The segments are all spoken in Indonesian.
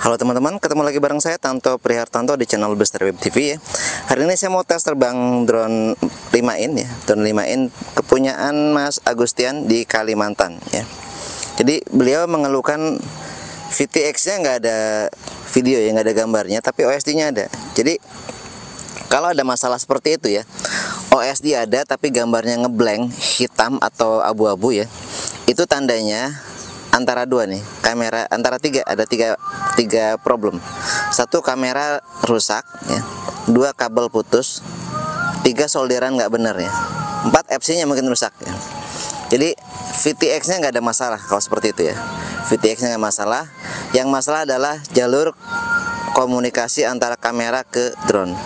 Halo teman-teman, ketemu lagi bareng saya Tanto Prihartanto di channel Bestar Web TV ya. Hari ini saya mau tes terbang drone 5in ya, drone 5in kepunyaan Mas Agustian di Kalimantan ya. Jadi beliau mengeluhkan VTX-nya nggak ada video ya, nggak ada gambarnya, tapi OSD-nya ada. Jadi kalau ada masalah seperti itu ya, OSD ada tapi gambarnya ngeblank, hitam atau abu-abu ya, itu tandanya antara dua nih, kamera antara tiga, ada tiga problem. Satu, kamera rusak ya, dua, kabel putus, tiga, solderan nggak bener ya, empat, FC nya mungkin rusak ya. Jadi VTX nya nggak ada masalah kalau seperti itu ya, VTX nya nggak masalah. Yang masalah adalah jalur komunikasi antara kamera ke drone,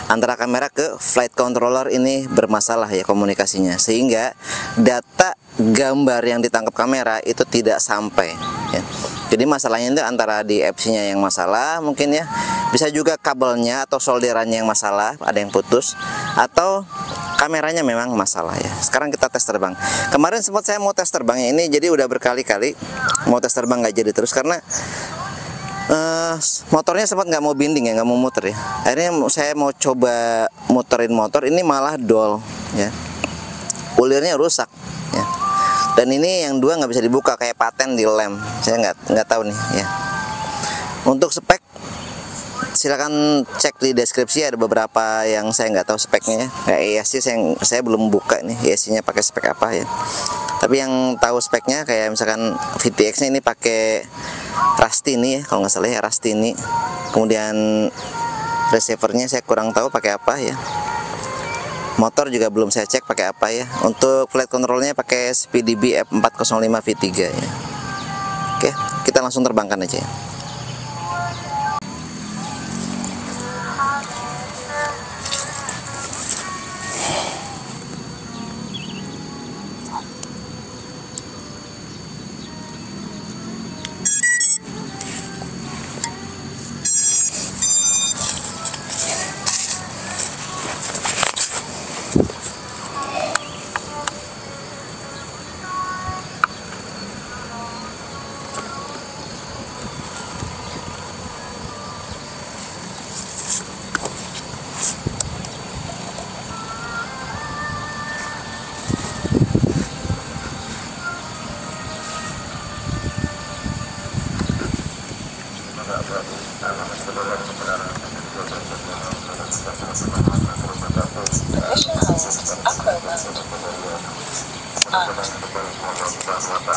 antara kamera ke flight controller ini bermasalah ya komunikasinya, sehingga data gambar yang ditangkap kamera itu tidak sampai ya. Jadi masalahnya itu antara di FC-nya yang masalah mungkin ya, bisa juga kabelnya atau solderannya yang masalah, ada yang putus, atau kameranya memang masalah ya. Sekarang kita tes terbang. Kemarin sempat saya mau tes terbangnya ini, jadi udah berkali-kali mau tes terbang nggak jadi terus karena motornya sempat nggak mau binding ya, nggak mau muter ya. Akhirnya saya mau coba muterin motor, ini malah dol ya, ulirnya rusak ya. Dan ini yang dua nggak bisa dibuka, kayak paten di lem. Saya nggak tahu nih ya. Untuk spek silakan cek di deskripsi, ada beberapa yang saya nggak tahu speknya ya. Kayak ESC saya belum buka nih ESC-nya pakai spek apa ya. Tapi yang tahu speknya kayak misalkan VTX-nya ini pakai Rastini ya, kalau nggak salah ya, Rastini. Kemudian receiver-nya saya kurang tahu pakai apa ya. Motor juga belum saya cek pakai apa ya. Untuk flight control-nya pakai SpeeDB F405 V3 ya. Oke, kita langsung terbangkan aja ya.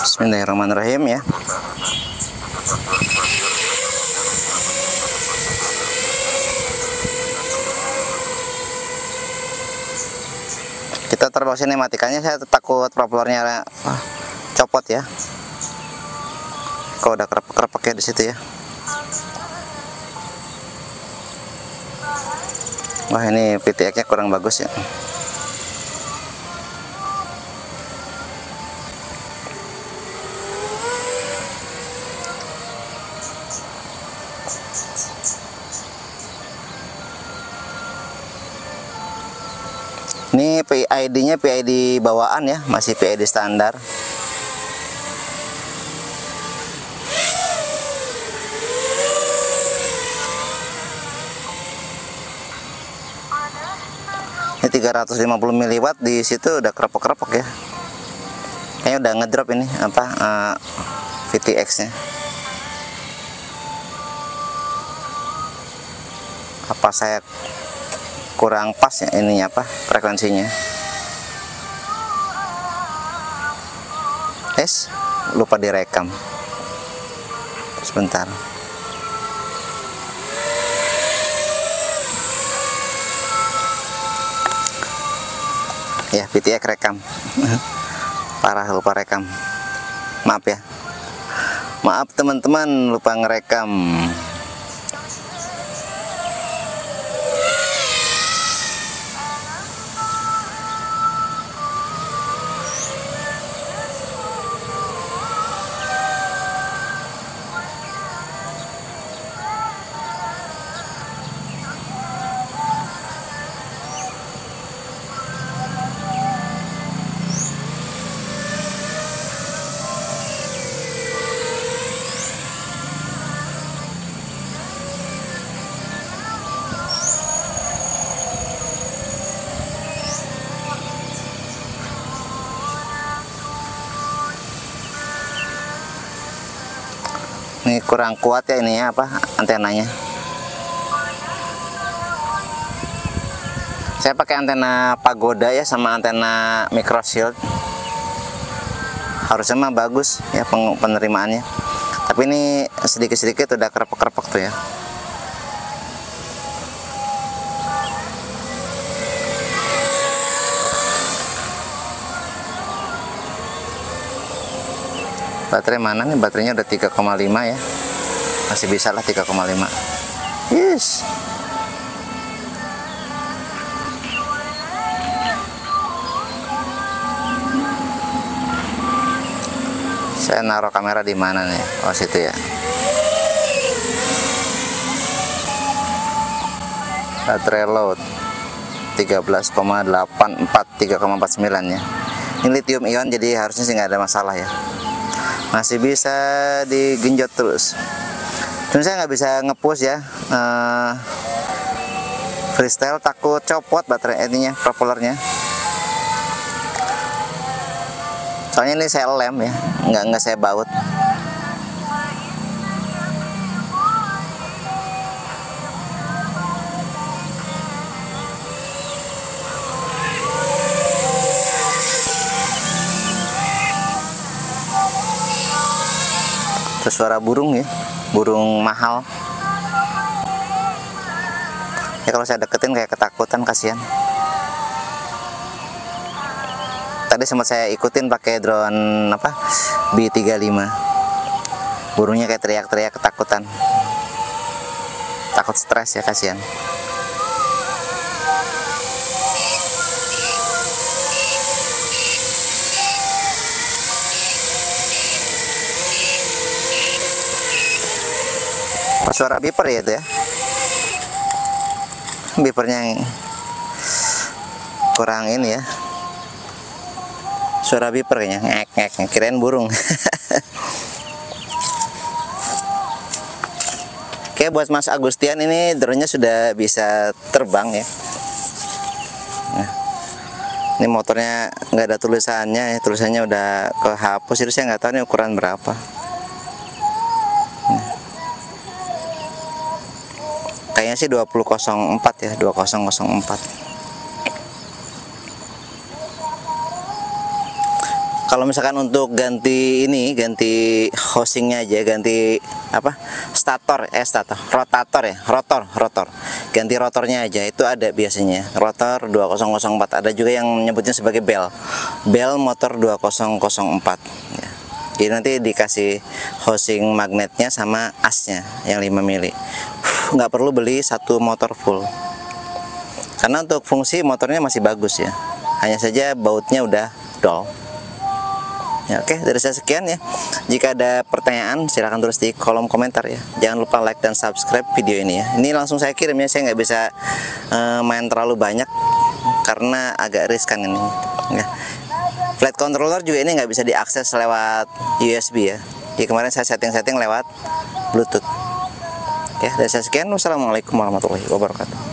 Bismillahirrahmanirrahim ya. Kita terbang sinematikannya, saya takut propellernya copot ya. Kok udah kerepek ya di situ ya. Wah, ini VTX-nya kurang bagus ya. Ini PID-nya PID bawaan ya, masih PID standar. Ini 350 mW, di situ udah kerepek-kerepek ya. Kayaknya udah ngedrop ini apa VTX-nya. Apa saya kurang pas ya ininya, apa frekuensinya. Lupa direkam. Sebentar. Ya, VTX rekam. Parah, lupa rekam. Maaf ya. Maaf teman-teman, lupa ngerekam. kurang kuat ya ini ya, antenanya. Saya pakai antena Pagoda ya, sama antena Micro Shield. Harusnya mah bagus ya penerimaannya. Tapi ini sedikit-sedikit udah kerepek-kerepek tuh ya. Baterai mana nih? Baterainya udah 3,5 ya. Masih bisa lah 3,5. Yes. Saya naruh kamera di mana nih? Oh, situ ya. Baterai load 13,84, 3,49 ya. Ini lithium ion, jadi harusnya sih nggak ada masalah ya. Masih bisa digenjot terus. Dan saya nggak bisa ngepush ya, freestyle, takut copot baterai ininya, propellernya. Soalnya ini saya lem ya, nggak saya baut. Terus suara burung ya, burung mahal. Ya kalau saya deketin kayak ketakutan, kasihan. Tadi sempat saya ikutin pakai drone B35. Burungnya kayak teriak-teriak ketakutan. Takut stres ya, kasihan. Suara beeper ya itu ya. Beepernya kurang ini ya. Suara beeper kayaknya, ngek-ngek, kirain burung. Oke, buat Mas Agustian ini drone-nya sudah bisa terbang ya. Nah, ini motornya nggak ada tulisannya ya, tulisannya udah kehapus. Jadi saya nggak tahu ini ukuran berapa. Kayaknya sih 2004 ya, 2004. Kalau misalkan untuk ganti ini, ganti housingnya aja, ganti rotor, ganti rotornya aja, itu ada biasanya rotor 2004. Ada juga yang menyebutnya sebagai bel motor 2004 ya. Jadi nanti dikasih housing magnetnya sama asnya yang 5 mili. Nggak perlu beli satu motor full, karena untuk fungsi motornya masih bagus ya, hanya saja bautnya udah dol ya. Oke, dari saya sekian ya. Jika ada pertanyaan silahkan tulis di kolom komentar ya. Jangan lupa like dan subscribe video ini ya. Ini langsung saya kirim ya, saya nggak bisa main terlalu banyak karena agak riskan ini ya. Flight controller juga ini nggak bisa diakses lewat USB ya. Jadi kemarin saya setting lewat Bluetooth. Ya, dari saya sekian. Wassalamualaikum warahmatullahi wabarakatuh.